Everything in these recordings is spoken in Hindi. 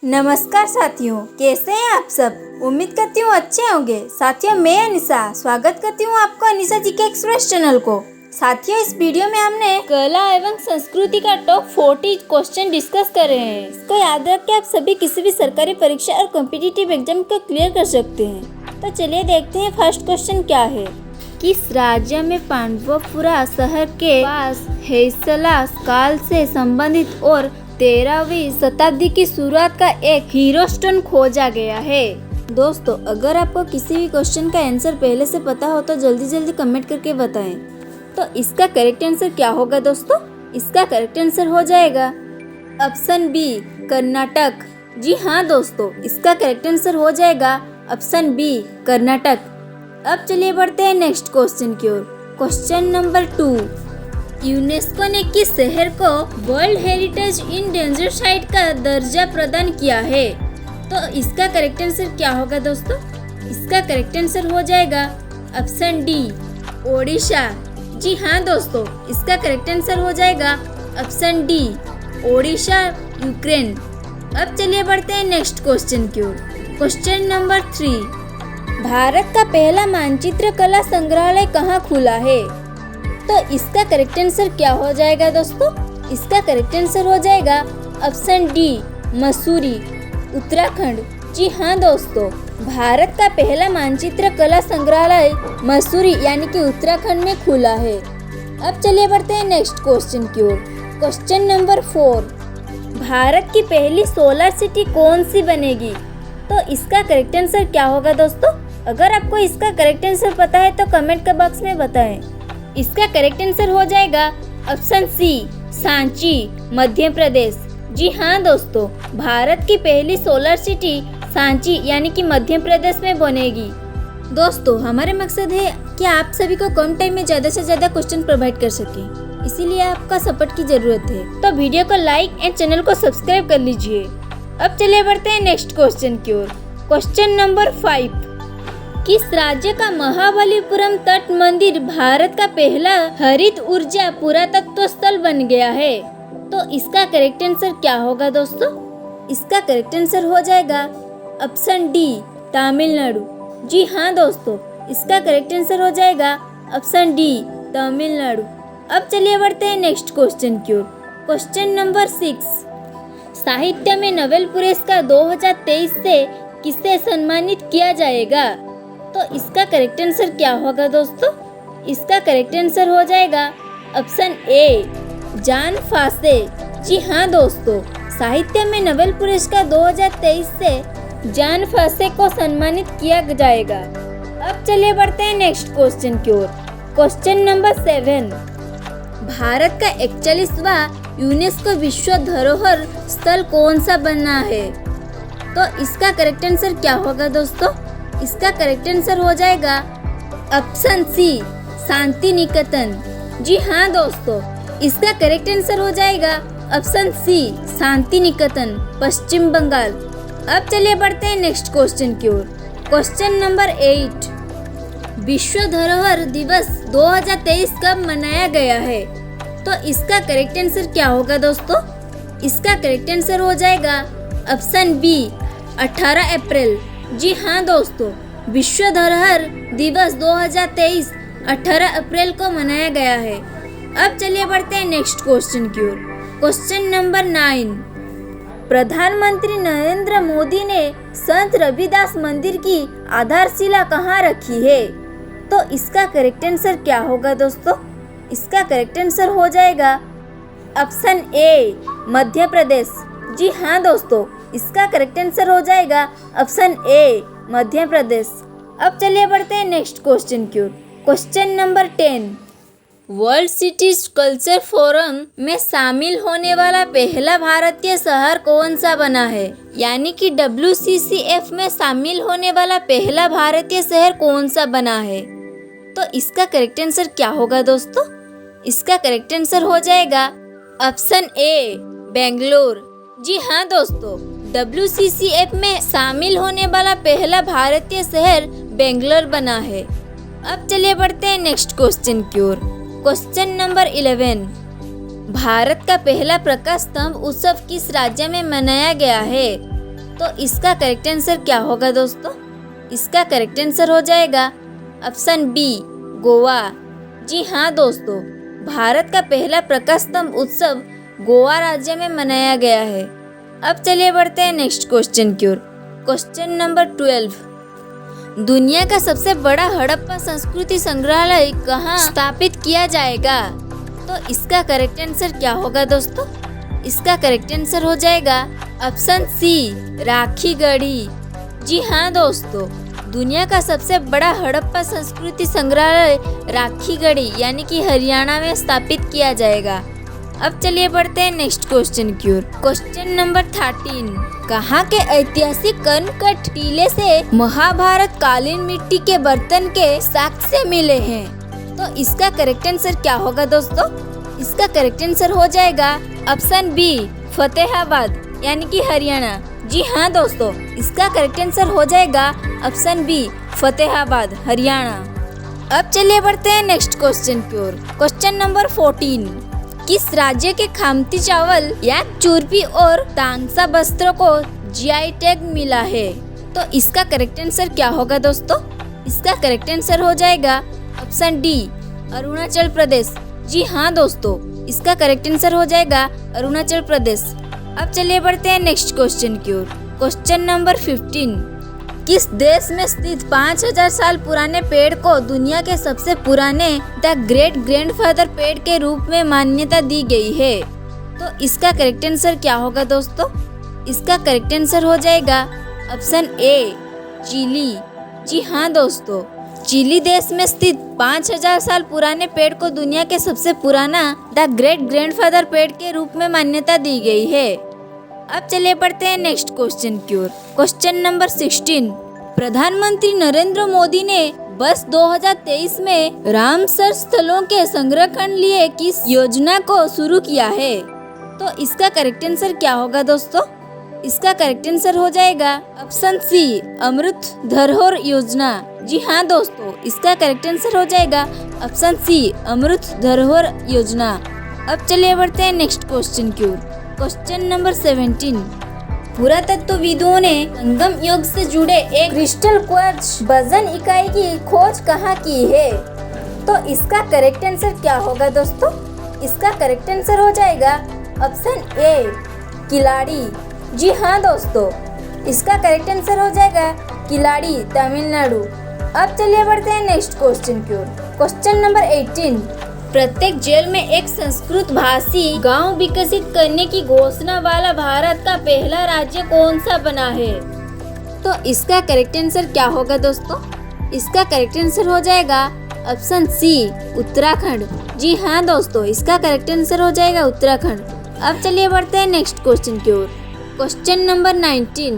नमस्कार साथियों, कैसे हैं आप सब। उम्मीद करती हूँ अच्छे होंगे। साथियों, मैं अनिशा स्वागत करती हूँ आपको अनिशा जी के एक्सप्रेस चैनल को। साथियों, इस वीडियो में हमने कला एवं संस्कृति का टॉप 40 क्वेश्चन डिस्कस कर रहे हैं। इसको याद रख के आप सभी किसी भी सरकारी परीक्षा और कॉम्पिटिटिव एग्जाम को क्लियर कर सकते हैं। तो चलिए देखते हैं फर्स्ट क्वेश्चन क्या है। किस राज्य में पांडवपुरा शहर के पास होयसला काल से संबंधित और 13वीं शताब्दी की शुरुआत का एक हीरो स्टोन खोजा गया है। दोस्तों, अगर आपको किसी भी क्वेश्चन का आंसर पहले से पता हो तो जल्दी कमेंट करके बताएं। तो इसका करेक्ट आंसर क्या होगा दोस्तों? इसका करेक्ट आंसर हो जाएगा ऑप्शन बी, कर्नाटक। जी हाँ दोस्तों, इसका करेक्ट आंसर हो जाएगा ऑप्शन बी, कर्नाटक। अब चलिए बढ़ते हैं नेक्स्ट क्वेश्चन की ओर। क्वेश्चन नंबर 2, यूनेस्को ने किस शहर को वर्ल्ड हेरिटेज इंडेंजर्ड साइट का दर्जा प्रदान किया है? तो इसका करेक्ट आंसर क्या होगा दोस्तों? इसका करेक्ट आंसर हो जाएगा ऑप्शन डी, ओडिशा। जी हाँ दोस्तों, इसका करेक्ट आंसर हो जाएगा ऑप्शन डी, ओडिशा, यूक्रेन। अब चलिए बढ़ते हैं नेक्स्ट क्वेश्चन की ओर। क्वेश्चन नंबर 3, भारत का पहला मानचित्र कला संग्रहालय कहाँ खुला है? तो इसका करेक्ट आंसर क्या हो जाएगा दोस्तों? इसका करेक्ट आंसर हो जाएगा ऑप्शन डी, मसूरी, उत्तराखंड। जी हाँ दोस्तों, भारत का पहला मानचित्र कला संग्रहालय मसूरी यानी कि उत्तराखंड में खुला है। अब चलिए बढ़ते हैं नेक्स्ट क्वेश्चन की ओर। क्वेश्चन नंबर 4, भारत की पहली सोलर सिटी कौन सी बनेगी? तो इसका करेक्ट आंसर क्या होगा दोस्तों? अगर आपको इसका करेक्ट आंसर पता है तो कमेंट के बॉक्स में बताएं। इसका करेक्ट आंसर हो जाएगा ऑप्शन सी, सांची, मध्य प्रदेश। जी हाँ दोस्तों, भारत की पहली सोलर सिटी सांची यानी कि मध्य प्रदेश में बनेगी। दोस्तों, हमारे मकसद है कि आप सभी को कम टाइम में ज़्यादा से ज़्यादा क्वेश्चन प्रोवाइड कर सकें, इसीलिए आपका सपोर्ट की ज़रूरत है। तो वीडियो को लाइक एंड चैनल को सब्सक्राइब कर लीजिए। अब चलिए बढ़ते हैं नेक्स्ट क्वेश्चन की ओर। क्वेश्चन नंबर 5, किस राज्य का महाबलीपुरम तट मंदिर भारत का पहला हरित ऊर्जा पुरातत्व स्थल बन गया है? तो इसका करेक्ट आंसर क्या होगा दोस्तों? इसका करेक्ट आंसर हो जाएगा ऑप्शन डी, तमिलनाडु। जी हाँ दोस्तों, इसका करेक्ट आंसर हो जाएगा ऑप्शन डी, तमिलनाडु। अब चलिए बढ़ते हैं नेक्स्ट क्वेश्चन की ओर। क्वेश्चन नंबर 6, साहित्य में नोबेल पुरस्कार 2023 से किसे सम्मानित किया जाएगा? तो इसका करेक्ट आंसर क्या होगा दोस्तों? इसका करेक्ट आंसर हो जाएगा ऑप्शन ए, जॉन फासे। जी हाँ दोस्तों, साहित्य में नोबेल पुरस्कार 2023 से जॉन फासे को सम्मानित किया जाएगा। अब चलिए बढ़ते हैं नेक्स्ट क्वेश्चन की ओर। क्वेश्चन नंबर 7, भारत का 41वां यूनेस्को विश्व धरोहर स्थल कौन सा बना है? तो इसका करेक्ट आंसर क्या होगा दोस्तों? इसका करेक्ट आंसर हो जाएगा ऑप्शन सी, शांति निकेतन। जी हाँ दोस्तों, इसका करेक्ट आंसर हो जाएगा ऑप्शन सी, शांति निकेतन, पश्चिम बंगाल। अब चलिए बढ़ते हैं नेक्स्ट क्वेश्चन की ओर। क्वेश्चन नंबर 8, विश्व धरोहर दिवस 2023 कब मनाया गया है? तो इसका करेक्ट आंसर क्या होगा दोस्तों? इसका करेक्ट आंसर हो जाएगा ऑप्शन बी, 18 अप्रैल। जी हाँ दोस्तों, विश्व धरोहर दिवस 2023 18 अप्रैल को मनाया गया है। अब चलिए बढ़ते हैं नेक्स्ट क्वेश्चन की ओर। क्वेश्चन नंबर 9, प्रधानमंत्री नरेंद्र मोदी ने संत रविदास मंदिर की आधारशिला कहाँ रखी है? तो इसका करेक्ट आंसर क्या होगा दोस्तों? इसका करेक्ट आंसर हो जाएगा ऑप्शन ए, मध्य प्रदेश। जी हाँ दोस्तों, इसका करेक्ट आंसर हो जाएगा ऑप्शन ए, मध्य प्रदेश। अब चलिए बढ़ते हैं नेक्स्ट क्वेश्चन की ओर। Question number 10, world cities culture forum में शामिल होने वाला पहला भारतीय शहर कौन सा बना है? यानी कि WCCF में शामिल होने वाला पहला भारतीय शहर कौन सा बना है? तो इसका करेक्ट आंसर क्या होगा दोस्तों? इसका करेक्ट आंसर हो जाएगा ऑप्शन ए, बेंगलोर। जी हाँ दोस्तों, WCCF में शामिल होने वाला पहला भारतीय शहर बेंगलोर बना है। अब चलिए बढ़ते हैं नेक्स्ट क्वेश्चन की ओर। क्वेश्चन नंबर 11, भारत का पहला प्रकाश स्तंभ उत्सव किस राज्य में मनाया गया है? तो इसका करेक्ट आंसर क्या होगा दोस्तों? इसका करेक्ट आंसर हो जाएगा ऑप्शन बी, गोवा। जी हाँ दोस्तों, भारत का पहला प्रकाश स्तंभ उत्सव गोवा राज्य में मनाया गया है। अब चलिए बढ़ते हैं नेक्स्ट क्वेश्चन की ओर। क्वेश्चन नंबर 12, दुनिया का सबसे बड़ा हड़प्पा संस्कृति संग्रहालय कहाँ स्थापित किया जाएगा? तो इसका करेक्ट आंसर क्या होगा दोस्तों? इसका करेक्ट आंसर हो जाएगा ऑप्शन सी, राखीगढ़ी। जी हाँ दोस्तों, दुनिया का सबसे बड़ा हड़प्पा संस्कृति संग्रहालय राखीगढ़ी यानी कि हरियाणा में स्थापित किया जाएगा। अब चलिए बढ़ते हैं नेक्स्ट क्वेश्चन की ओर। क्वेश्चन नंबर 13, कहाँ के ऐतिहासिक कर्णकट टीले से महाभारत कालीन मिट्टी के बर्तन के साक्ष्य मिले हैं? तो इसका करेक्ट आंसर क्या होगा दोस्तों? इसका करेक्ट आंसर हो जाएगा ऑप्शन बी, फतेहाबाद यानी कि हरियाणा। जी हाँ दोस्तों, इसका करेक्ट आंसर हो जाएगा ऑप्शन बी, फतेहाबाद, हरियाणा। अब चलिए बढ़ते हैं नेक्स्ट क्वेश्चन की ओर। क्वेश्चन नंबर 14, किस राज्य के खामती चावल, याक चूरपी और तांगसा वस्त्रों को जीआई टैग मिला है? तो इसका करेक्ट आंसर क्या होगा दोस्तों? इसका करेक्ट आंसर हो जाएगा ऑप्शन डी, अरुणाचल प्रदेश। जी हाँ दोस्तों, इसका करेक्ट आंसर हो जाएगा अरुणाचल प्रदेश। अब चलिए बढ़ते हैं नेक्स्ट क्वेश्चन की ओर। क्वेश्चन नंबर 15, किस देश में स्थित 5000 साल पुराने पेड़ को दुनिया के सबसे पुराने द ग्रेट ग्रैंडफादर पेड़ के रूप में मान्यता दी गई है? तो इसका करेक्ट आंसर क्या होगा दोस्तों? इसका करेक्ट आंसर हो जाएगा ऑप्शन ए, चिली। जी हाँ दोस्तों, चिली देश में स्थित 5000 साल पुराने पेड़ को दुनिया के सबसे पुराना द ग्रेट ग्रैंडफादर पेड़ के रूप में मान्यता दी गई है। अब चलिए बढ़ते हैं नेक्स्ट क्वेश्चन की ओर। क्वेश्चन नंबर 16, प्रधानमंत्री नरेंद्र मोदी ने वर्ष 2023 में रामसर स्थलों के संरक्षण लिए किस योजना को शुरू किया है? तो इसका करेक्ट आंसर क्या होगा दोस्तों? इसका करेक्ट आंसर हो जाएगा ऑप्शन सी, अमृत धरोहर योजना। जी हाँ दोस्तों, इसका करेक्ट आंसर हो जाएगा ऑप्शन सी, अमृत धरोहर योजना। अब चलिए बढ़ते हैं नेक्स्ट क्वेश्चन की ओर। क्वेश्चन नंबर 17, पुरातत्वविदों ने संगम युग से जुड़े एक क्रिस्टल क्वार्ट्ज वजन इकाई की खोज कहाँ की है? तो इसका करेक्ट आंसर क्या होगा दोस्तों? इसका करेक्ट आंसर हो जाएगा ऑप्शन ए, किलाड़ी। जी हाँ दोस्तों, इसका करेक्ट आंसर हो जाएगा किलाड़ी, तमिलनाडु। अब चलिए बढ़ते हैं नेक्स्ट क्वेश्चन की ओर। क्वेश्चन नंबर 18, प्रत्येक जेल में एक संस्कृत भाषी गांव विकसित करने की घोषणा वाला भारत का पहला राज्य कौन सा बना है? तो इसका करेक्ट आंसर क्या होगा दोस्तों? इसका करेक्ट आंसर हो जाएगा ऑप्शन सी, उत्तराखंड। जी हाँ दोस्तों, इसका करेक्ट आंसर हो जाएगा उत्तराखंड। अब चलिए बढ़ते हैं नेक्स्ट क्वेश्चन की ओर। क्वेश्चन नंबर 19,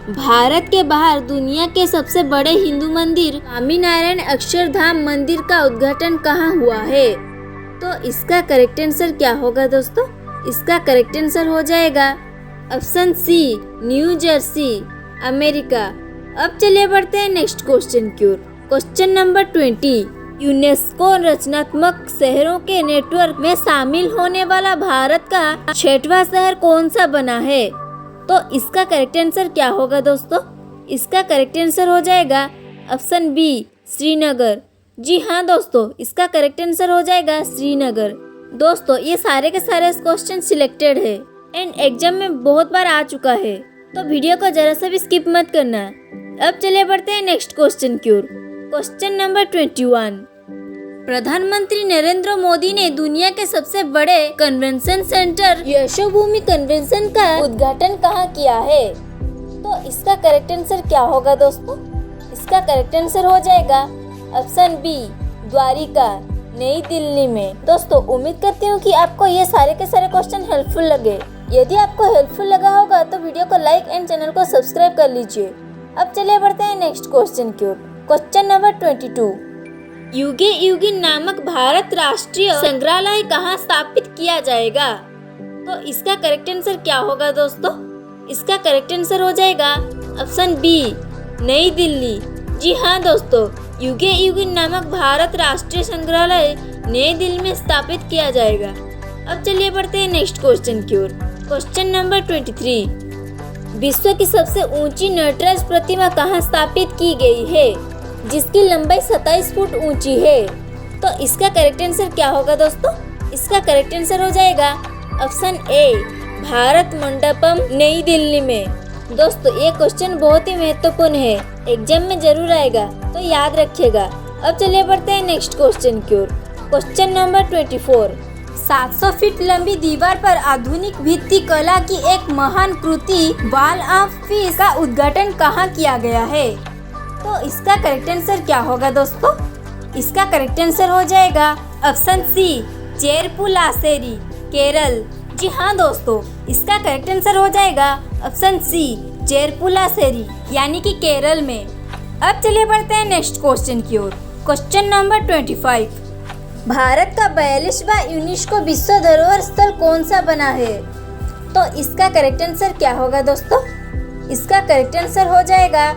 भारत के बाहर दुनिया के सबसे बड़े हिंदू मंदिर स्वामीनारायण अक्षरधाम मंदिर का उद्घाटन कहाँ हुआ है? तो इसका करेक्ट आंसर क्या होगा दोस्तों? इसका करेक्ट आंसर हो जाएगा option C, New Jersey, America. अब चलिए बढ़ते हैं नेक्स्ट क्वेश्चन की ओर। क्वेश्चन नंबर 20, यूनेस्को रचनात्मक शहरों के नेटवर्क में शामिल होने वाला भारत का 6वां शहर कौन सा बना है? तो इसका करेक्ट आंसर क्या होगा दोस्तों? इसका करेक्ट आंसर हो जाएगा ऑप्शन बी, श्रीनगर। जी हाँ दोस्तों, इसका करेक्ट आंसर हो जाएगा श्रीनगर। दोस्तों, ये सारे के सारे क्वेश्चन सिलेक्टेड है एंड एग्जाम में बहुत बार आ चुका है, तो वीडियो को जरा सा भी स्किप मत करना। अब चलिए बढ़ते हैं नेक्स्ट क्वेश्चन की ओर। क्वेश्चन नंबर 21, प्रधानमंत्री नरेंद्र मोदी ने दुनिया के सबसे बड़े कन्वेंशन सेंटर यशोभूमि कन्वेंशन का उद्घाटन कहाँ किया है? तो इसका करेक्ट आंसर क्या होगा दोस्तों? इसका करेक्ट आंसर हो जाएगा ऑप्शन बी, द्वारिका, नई दिल्ली में। दोस्तों, उम्मीद करती हूँ कि आपको ये सारे के सारे क्वेश्चन हेल्पफुल लगे। यदि आपको हेल्पफुल लगा होगा तो वीडियो को लाइक एंड चैनल को सब्सक्राइब कर लीजिए। अब चलिए बढ़ते हैं नेक्स्ट क्वेश्चन की ओर। क्वेश्चन नंबर 22, युगे युगी नामक भारत राष्ट्रीय संग्रहालय कहाँ स्थापित किया जाएगा? तो इसका करेक्ट आंसर क्या होगा दोस्तों? इसका करेक्ट आंसर हो जाएगा ऑप्शन बी, नई दिल्ली। जी हाँ दोस्तों, युगे युगी नामक भारत राष्ट्रीय संग्रहालय नई दिल्ली में स्थापित किया जाएगा। अब चलिए बढ़ते हैं नेक्स्ट क्वेश्चन की ओर। क्वेश्चन नंबर 23, विश्व की सबसे ऊंची नटराज प्रतिमा कहाँ स्थापित की गई है, जिसकी लंबाई 27 फुट ऊंची है? तो इसका करेक्ट आंसर क्या होगा दोस्तों? इसका करेक्ट आंसर हो जाएगा ऑप्शन ए, भारत मंडपम, नई दिल्ली में। दोस्तों ये क्वेश्चन बहुत ही महत्वपूर्ण है, एग्जाम में जरूर आएगा, तो याद रखिएगा। अब चलिए बढ़ते हैं नेक्स्ट क्वेश्चन की ओर। Question number 24। 700 फीट लंबी दीवार पर आधुनिक भित्ति कला की एक महान कृति वॉल ऑफ पीस का उद्घाटन कहाँ किया गया है? तो इसका करेक्ट आंसर क्या होगा दोस्तों? इसका करेक्ट आंसर हो जाएगा ऑप्शन सी, चेरपुलासेरी, केरल। जी हाँ दोस्तों, इसका करेक्ट आंसर हो जाएगा ऑप्शन सी, चेरपुलासेरी, यानी कि केरल में। अब चलिए बढ़ते हैं नेक्स्ट क्वेश्चन की ओर। Question number 25। भारत का 42वां यूनेस्को विश्व धरोहर स्थल कौन सा बना है? तो इसका करेक्ट आंसर क्या होगा दोस्तों? इसका करेक्ट आंसर हो जाएगा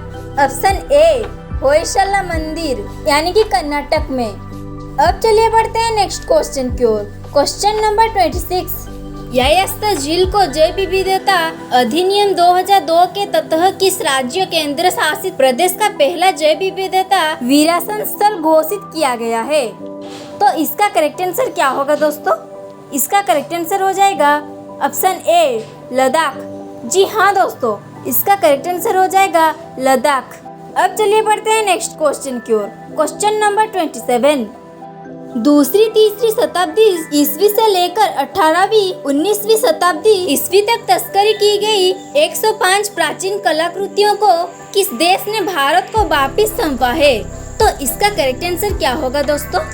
ऑप्शन ए, होयसला मंदिर, यानी कि कर्नाटक में। अब चलिए बढ़ते हैं नेक्स्ट क्वेश्चन की ओर। Question number 26। यायास्त झील को जैव विविधता अधिनियम 2002 के तहत किस राज्य केंद्र शासित प्रदेश का पहला जैव विविधता विरासत स्थल घोषित किया गया है? तो इसका करेक्ट आंसर क्या होगा दोस्तों? इसका करेक्ट आंसर हो जाएगा ऑप्शन ए, लद्दाख। जी हाँ दोस्तों, इसका करेक्ट आंसर हो जाएगा लद्दाख। अब चलिए बढ़ते हैं नेक्स्ट क्वेश्चन की ओर। Question number 27। दूसरी तीसरी शताब्दी ईस्वी से लेकर 18वीं 19वीं शताब्दी ईस्वी तक तस्करी की गई 105 प्राचीन कलाकृतियों को किस देश ने भारत को वापिस सौंपा है? तो इसका करेक्ट आंसर क्या होगा दोस्तों?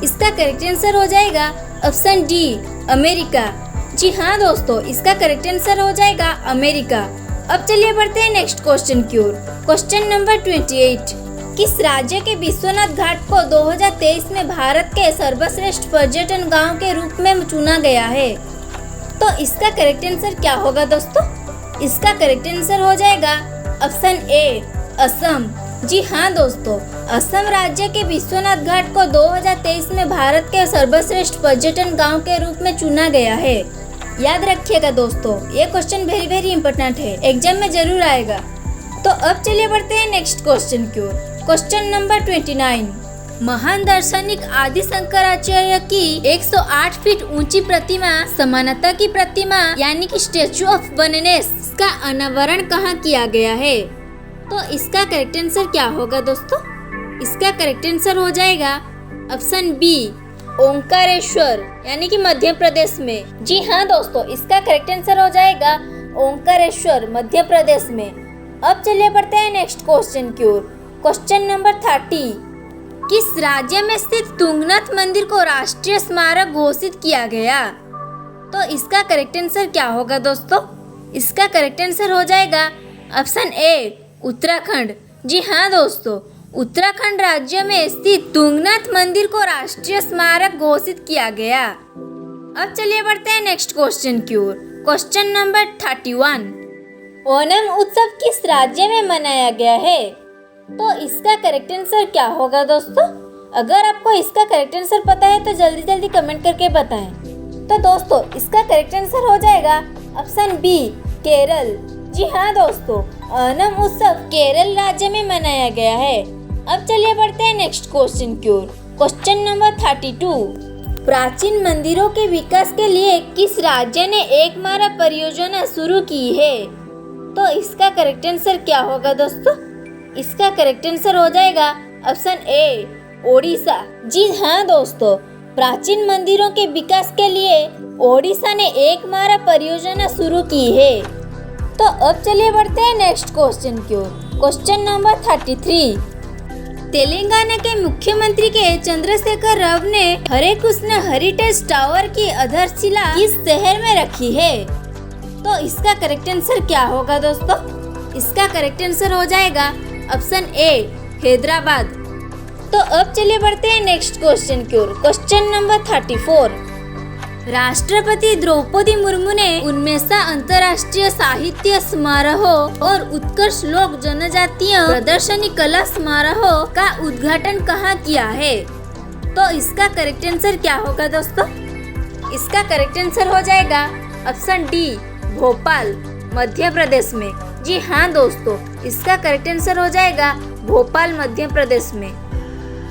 इसका करेक्ट आंसर हो जाएगा ऑप्शन डी, अमेरिका। जी हाँ दोस्तों, इसका करेक्ट आंसर हो जाएगा अमेरिका। अब चलिए बढ़ते हैं नेक्स्ट क्वेश्चन की ओर। Question number 28। किस राज्य के विश्वनाथ घाट को 2023 में भारत के सर्वश्रेष्ठ पर्यटन गांव के रूप में चुना गया है? तो इसका करेक्ट आंसर क्या होगा दोस्तों? इसका करेक्ट आंसर हो जाएगा ऑप्शन ए, असम। जी हाँ दोस्तों, असम राज्य के विश्वनाथ घाट को 2023 में भारत के सर्वश्रेष्ठ पर्यटन गांव के रूप में चुना गया है। याद रखिएगा दोस्तों, ये क्वेश्चन वेरी इंपॉर्टेंट है, एग्जाम में जरूर आएगा। तो अब चलिए बढ़ते हैं नेक्स्ट क्वेश्चन की ओर। Question number 29। महान दार्शनिक आदि शंकराचार्य की 108 फीट ऊंची प्रतिमा समानता की प्रतिमा यानी कि स्टैचू ऑफ वननेस का अनावरण कहाँ किया गया है? तो इसका करेक्ट आंसर क्या होगा दोस्तों? इसका करेक्ट आंसर हो जाएगा ऑप्शन बी, ओंकारेश्वर, यानी कि मध्य प्रदेश में। जी हाँ दोस्तों, इसका करेक्ट आंसर हो जाएगा ओंकारेश्वर, मध्य प्रदेश में। अब चलिए बढ़ते हैं नेक्स्ट क्वेश्चन की ओर। Question number 30। किस राज्य में स्थित तुंगनाथ मंदिर को राष्ट्रीय स्मारक घोषित किया गया? तो इसका करेक्ट आंसर क्या होगा दोस्तों? इसका करेक्ट आंसर हो जाएगा ऑप्शन ए, उत्तराखंड। जी हाँ दोस्तों, उत्तराखंड राज्य में स्थित तुंगनाथ मंदिर को राष्ट्रीय स्मारक घोषित किया गया। अब चलिए बढ़ते हैं नेक्स्ट क्वेश्चन की ओर। Question number 31। ओणम उत्सव किस राज्य में मनाया गया है? तो इसका करेक्ट आंसर क्या होगा दोस्तों? अगर आपको इसका करेक्ट आंसर पता है तो जल्दी कमेंट करके बताएं। तो दोस्तों, इसका करेक्ट आंसर हो जाएगा ऑप्शन बी, केरल। जी हाँ दोस्तों, ओणम उत्सव केरल राज्य में मनाया गया है। अब चलिए बढ़ते हैं नेक्स्ट क्वेश्चन की ओर। Question number 32। प्राचीन मंदिरों के विकास के लिए किस राज्य ने एकमारा परियोजना शुरू की है? तो इसका करेक्ट आंसर क्या होगा दोस्तों? इसका करेक्ट आंसर हो जाएगा ऑप्शन ए, ओडिशा। जी हाँ दोस्तों, प्राचीन मंदिरों के विकास के लिए ओडिशा ने एकमारा परियोजना शुरू की है। तो अब चलिए बढ़ते हैं नेक्स्ट क्वेश्चन की ओर। Question number 33। तेलंगाना के मुख्यमंत्री के चंद्रशेखर राव ने हरे कृष्ण हेरिटेज टावर की आधारशिला किस शहर में रखी है? तो इसका करेक्ट आंसर क्या होगा दोस्तों? इसका करेक्ट आंसर हो जाएगा ऑप्शन ए, हैदराबाद। तो अब चलिए बढ़ते हैं नेक्स्ट क्वेश्चन की ओर। Question number 34। राष्ट्रपति द्रौपदी मुर्मू ने 19वां अंतर्राष्ट्रीय साहित्य समारोह और उत्कर्ष लोक जनजातीय प्रदर्शनी कला समारोह का उद्घाटन कहाँ किया है? तो इसका करेक्ट आंसर क्या होगा दोस्तों? इसका करेक्ट आंसर हो जाएगा ऑप्शन डी, भोपाल, मध्य प्रदेश में। जी हाँ दोस्तों, इसका करेक्ट आंसर हो जाएगा भोपाल मध्य प्रदेश में।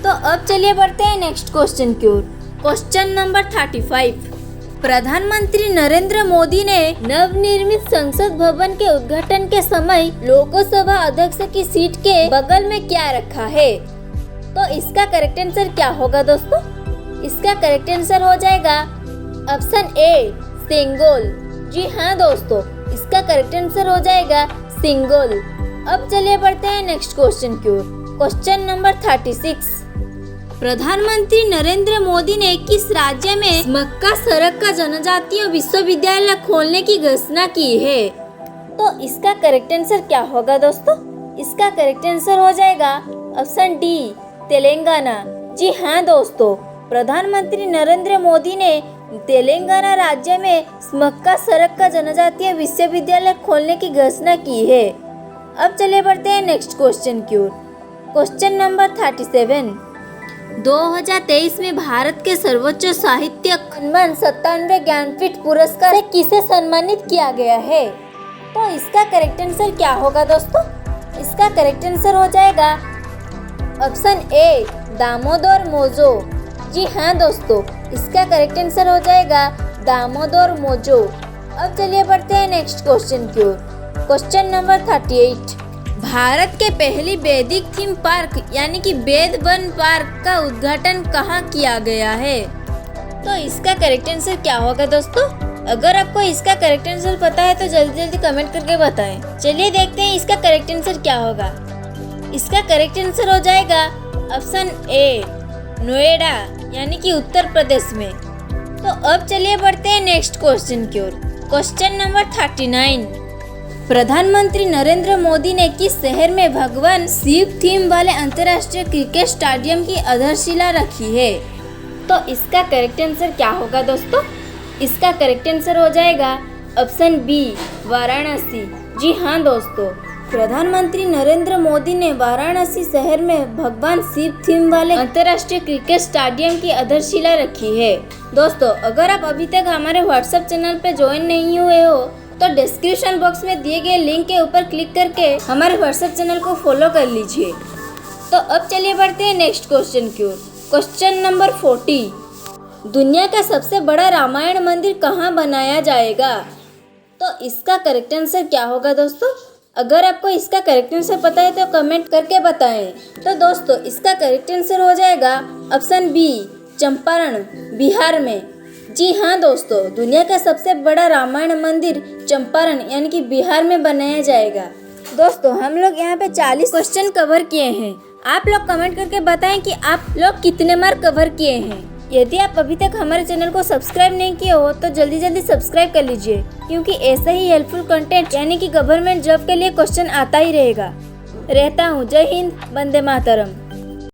तो अब चलिए बढ़ते हैं नेक्स्ट क्वेश्चन की ओर। Question number 35। प्रधानमंत्री नरेंद्र मोदी ने नवनिर्मित संसद भवन के उद्घाटन के समय लोकसभा अध्यक्ष की सीट के बगल में क्या रखा है? तो इसका करेक्ट आंसर क्या होगा दोस्तों? इसका करेक्ट आंसर हो जाएगा ऑप्शन ए सिंगोल। जी हाँ दोस्तों, इसका करेक्ट आंसर हो जाएगा सिंगोल। अब चलिए बढ़ते हैं नेक्स्ट क्वेश्चन की ओर। Question number 36। प्रधानमंत्री नरेंद्र मोदी ने किस राज्य में मक्का सड़क का जनजातीय विश्वविद्यालय खोलने की घोषणा की है? तो इसका करेक्ट आंसर क्या होगा दोस्तों? इसका करेक्ट आंसर हो जाएगा ऑप्शन डी तेलंगाना। जी हाँ दोस्तों, प्रधानमंत्री नरेंद्र मोदी ने तेलंगाना राज्य में मक्का सड़क का जनजातीय विश्वविद्यालय खोलने की घोषणा की है। अब चलिए बढ़ते हैं नेक्स्ट क्वेश्चन की ओर। Question number 37। 2023 में भारत के सर्वोच्च साहित्यिक सम्मान 97 ज्ञानपीठ पुरस्कार से किसे सम्मानित किया गया है? तो इसका करेक्ट आंसर क्या होगा दोस्तों? इसका करेक्ट आंसर हो जाएगा ऑप्शन ए दामोदर मोजो। जी हाँ दोस्तों, इसका करेक्ट आंसर हो जाएगा दामोदर मोजो। अब चलिए बढ़ते हैं नेक्स्ट क्वेश्चन की ओर। Question number 38। भारत के पहली वैदिक थीम पार्क यानी कि वेद वन पार्क का उद्घाटन कहाँ किया गया है? तो इसका करेक्ट आंसर क्या होगा दोस्तों? अगर आपको इसका करेक्ट आंसर पता है तो जल्दी जल्दी कमेंट करके बताएं। चलिए देखते हैं इसका करेक्ट आंसर क्या होगा। इसका करेक्ट आंसर हो जाएगा ऑप्शन ए नोएडा यानी कि उत्तर प्रदेश में। तो अब चलिए बढ़ते हैं नेक्स्ट क्वेश्चन की ओर। Question number 39। प्रधानमंत्री नरेंद्र मोदी ने किस शहर में भगवान शिव थीम वाले अंतर्राष्ट्रीय क्रिकेट स्टेडियम की आधारशिला रखी है? तो इसका करेक्ट आंसर क्या होगा दोस्तों? इसका करेक्ट आंसर हो जाएगा ऑप्शन बी वाराणसी। जी हाँ दोस्तों, प्रधानमंत्री नरेंद्र मोदी ने वाराणसी शहर में भगवान शिव थीम वाले अंतर्राष्ट्रीय क्रिकेट स्टेडियम की आधारशिला रखी है। दोस्तों, अगर आप अभी तक हमारे व्हाट्सएप चैनल पे ज्वाइन नहीं हुए हो तो डिस्क्रिप्शन बॉक्स में दिए गए लिंक के ऊपर क्लिक करके हमारे व्हाट्सएप चैनल को फॉलो कर लीजिए। तो अब चलिए बढ़ते हैं नेक्स्ट क्वेश्चन की ओर। Question number 40। दुनिया का सबसे बड़ा रामायण मंदिर कहाँ बनाया जाएगा? तो इसका करेक्ट आंसर क्या होगा दोस्तों? अगर आपको इसका करेक्ट आंसर पता है तो कमेंट करके बताएं। तो दोस्तों, इसका करेक्ट आंसर हो जाएगा ऑप्शन बी चंपारण बिहार में। जी हाँ दोस्तों, दुनिया का सबसे बड़ा रामायण मंदिर चंपारण यानी कि बिहार में बनाया जाएगा। दोस्तों, हम लोग यहाँ पे 40 क्वेश्चन कवर किए हैं। आप लोग कमेंट करके बताएं कि आप लोग कितने मार्क कवर किए हैं। यदि आप अभी तक हमारे चैनल को सब्सक्राइब नहीं किए हो तो जल्दी जल्दी सब्सक्राइब कर लीजिए, क्योंकि ऐसा ही हेल्पफुल कंटेंट यानी कि गवर्नमेंट जॉब के लिए क्वेश्चन आता ही रहता हूँ। जय हिंद, वंदे मातरम।